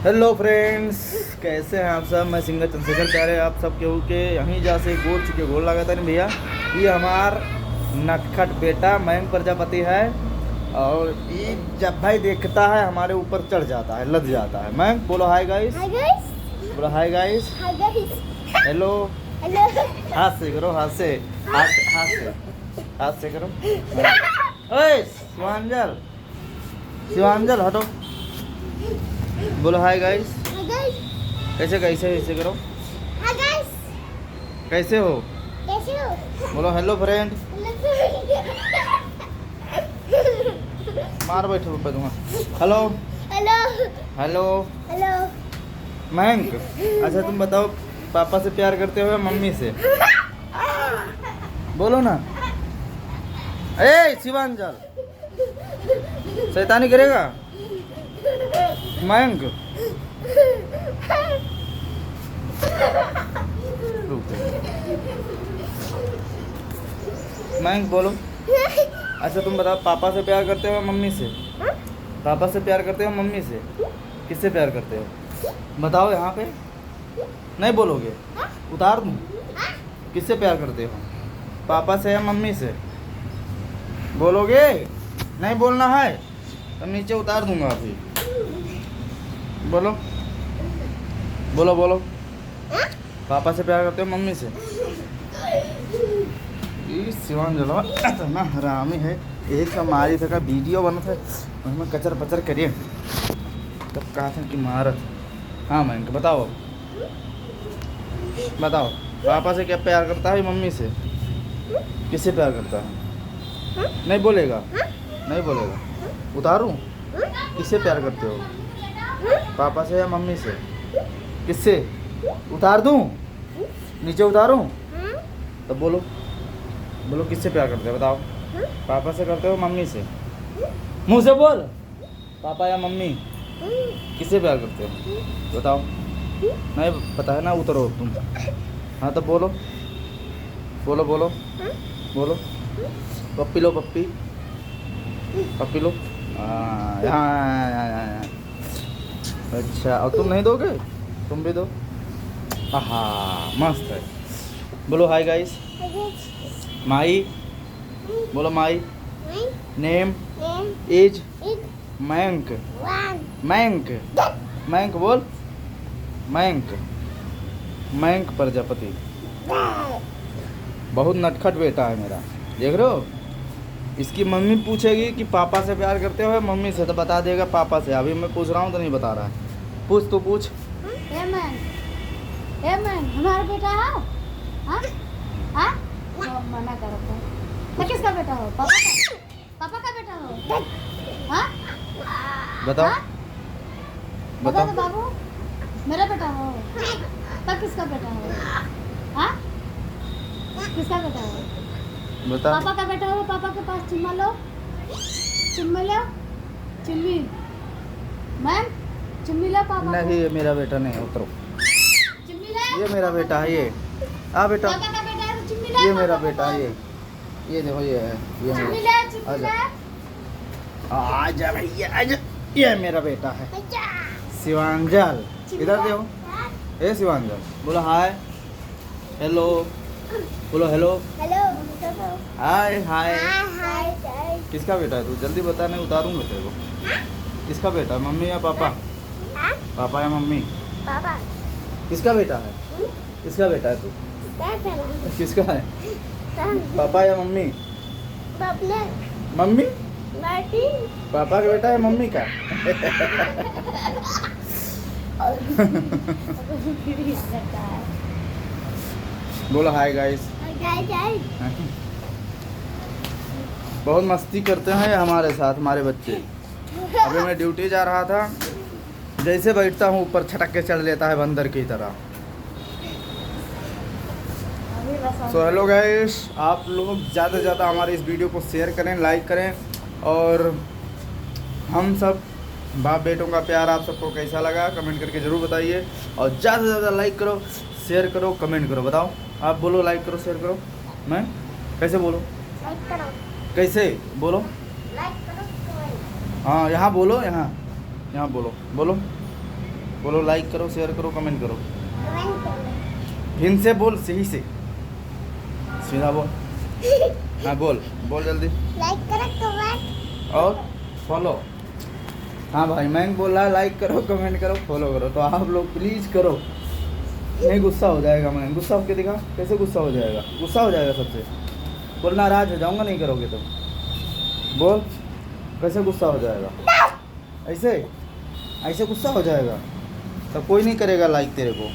Hello friends, कैसे हैं आप सब। मैं सिंगर चंद्रशेखर प्यारे आप सब केहू के यहीं जा से गोड़ चुके गोड़ लगा था नहीं भैया। ये हमार नटखट बेटा मयंक प्रजापति है और ये जब भाई देखता है हमारे ऊपर चढ़ जाता है, लद जाता है। मयंक बोलो हाय गाइस। Hi guys. बोलो hi guys. Hi guys. Hello. Hello. हाथ से करो, हाथ से, हाथ से करो। ओए शिवांजल, शिवांजल हटो। बोलो हाय गाइस। Hi guys. कैसे कैसे ऐसे करो। Hi guys. कैसे हो? कैसे हो? बोलो हेलो फ्रेंड। मार बैठो रुपये दूंगा। Hello hello. Hello. Hello. Mayank, अच्छा तुम बताओ, पापा से प्यार करते हो या मम्मी से? बोलो ना। ए शिवांजल, शैतानी करेगा मयंक। रुक मयंक बोलो। अच्छा तुम बताओ, पापा से प्यार करते हो या मम्मी से? पापा से प्यार करते हो मम्मी से? किससे प्यार करते हो बताओ यहाँ पे। नहीं बोलोगे? उतार दूँ? किससे प्यार करते हो, पापा से या मम्मी से? बोलोगे? नहीं बोलना है तो नीचे उतार दूंगा अभी। बोलो बोलो बोलो। पापा से प्यार करते हो मम्मी से? ये शिवांजल इतना हरामी है। एक हमारी का वीडियो बना था उसमें कचर पचर करिए तब कहा था कि मारत। हाँ मयंक बताओ, बताओ पापा से क्या प्यार करता है मम्मी से? किससे प्यार करता है? नहीं बोलेगा? नहीं बोलेगा? उतारूं? किससे प्यार करते हो, पापा से या मम्मी से? किससे? उतार दूं? नीचे उतारूं? तो बोलो बोलो किससे प्यार करते हो बताओ। पापा से करते हो मम्मी से? मुंह से बोल। पापा या मम्मी? किससे प्यार करते हो बताओ। नहीं पता है ना, उतरो तुम। हाँ तो बोलो बोलो बोलो बोलो। पप्पी लो, पप्पी पप्पी लो। यहाँ। अच्छा और तुम नहीं दोगे? तुम भी दो। हाँ मस्त है। बोलो हाय गाइस। माई बोलो। My name is Mayank. Mayank Mayank बोल। मयंक मयंक प्रजापति। बहुत नटखट बेटा है मेरा, देख रहे हो। इसकी मम्मी पूछेगी कि पापा से प्यार करते हो या मम्मी से, तो बता देगा पापा से। अभी मैं पूछ रहा हूँ तो नहीं बता रहा है। पूछ तो पूछ। हमारा बेटा है? हाँ? हाँ? मना करो तो किसका बेटा हो? पापा का? पापा का बेटा हो? हाँ? बताओ हाँ? बताओ। तो बाबू मेरा बेटा हो तब किसका बेटा हो? हाँ? किसका बेटा हो? बता। पापा का बेटा हो? पापा के पास चुम्मा लो, चुम्मा लो, चुम्मी। मैम चुम्मी लो पापा को। नहीं ये मेरा बेटा नहीं है, उतरो। चुम्मी ले। ये मेरा बेटा है, ये आ बेटा। पापा का बेटा है तो चुम्मी ले। ये मेरा पापा बेटा है, को। ये देखो ये है, ये चुम्मी मेरा। ले, चुम्मी आजा ले। आजा भैया आजा। ये मेरा बेटा है शिवांजल। इधर देखो। ए शिवांजल बोलो हाय। हेलो बोलो हेलो। हेलो। हाय हाय। हाय। किसका बेटा है तू? जल्दी बता, नहीं उतारूंगा तेरे को। किसका बेटा है, मम्मी या पापा? पापा या मम्मी? पापा। किसका बेटा है? किसका बेटा है तू? किसका है, पापा या मम्मी? मम्मी? पापा का बेटा है मम्मी का? बोलो हाय गाइस। बहुत मस्ती करते हैं हमारे साथ हमारे बच्चे। अभी मैं ड्यूटी जा रहा था, जैसे बैठता हूँ ऊपर छटक के चढ़ लेता है बंदर की तरह। सो हेलो गाइस, आप लोग ज़्यादा से ज़्यादा हमारे इस वीडियो को शेयर करें, लाइक करें। और हम सब बाप बेटों का प्यार आप सबको कैसा लगा कमेंट करके ज़रूर बताइए। और ज़्यादा से ज़्यादा लाइक करो, शेयर करो, कमेंट करो। बताओ आप बोलो, लाइक करो शेयर करो। मैं कैसे बोलो? कैसे बोलो? हाँ यहाँ बोलो, यहाँ बोलो बोलो। बोलो लाइक करो, शेयर करो, कमेंट करो। हिंद से बोल, सही से सीधा बोल। हाँ बोल बोल जल्दी। लाइक करो, कमेंट और फॉलो। हाँ भाई मैं बोल रहा है लाइक करो, कमेंट करो, फॉलो करो, तो आप लोग प्लीज़ करो। नहीं गुस्सा हो जाएगा, मैं गुस्सा होके दिखा, कैसे गुस्सा हो जाएगा? गुस्सा हो जाएगा सबसे। बोल नाराज हो जाऊंगा नहीं करोगे तो। बोल कैसे गुस्सा हो जाएगा? ऐसे ऐसे गुस्सा हो जाएगा, तब कोई नहीं करेगा लाइक तेरे को।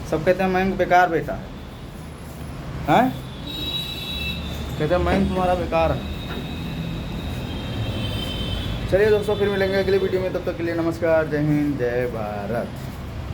सब कहते हैं मैं बेकार बेटा हैं, कहते हैं मैं तुम्हारा बेकार है। चलिए दोस्तों फिर मिलेंगे अगली वीडियो में, तब तक के लिए नमस्कार, जय हिंद, जय भारत।